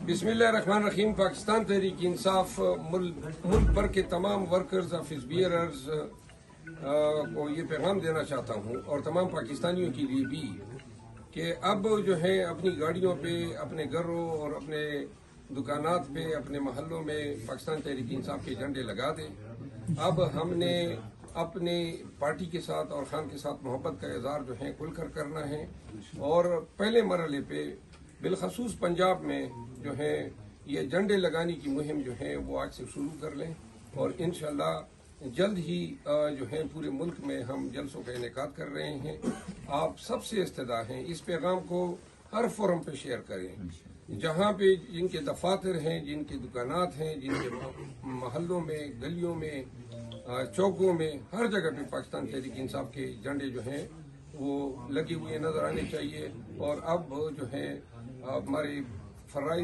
बिस्मिल्लाहिर्रहमानिर्रहीम। पाकिस्तान तहरीक इंसाफ मुल्क भर के तमाम वर्कर्स ऑफिस बियरर्स को ये पैगाम देना चाहता हूँ और तमाम पाकिस्तानियों के लिए भी कि अब जो है अपनी गाड़ियों पे, अपने घरों और अपने दुकानात पे, अपने महल्लों में पाकिस्तान तहरीक इंसाफ के झंडे लगा दें। अब हमने अपने पार्टी के साथ और खान के साथ मोहब्बत का इज़हार जो है खुलकर करना है और पहले मरहले पे बिलखसूस पंजाब में जो है ये झंडे लगाने की मुहिम जो है वो आज से शुरू कर लें और इंशाल्लाह जल्द ही जो है पूरे मुल्क में हम जलसों का इनेकाद कर रहे हैं। आप सबसे इस्तदा हैं, इस पैगाम को हर फोरम पे शेयर करें, जहाँ पे जिनके दफातर हैं, जिनके दुकानात हैं, जिनके महल्लों में, गलियों में, चौकों में, हर जगह पे पाकिस्तान तहरीक इंसाफ के झंडे जो हैं वो लगे हुए नजर आने चाहिए। और अब जो है हमारे फराइज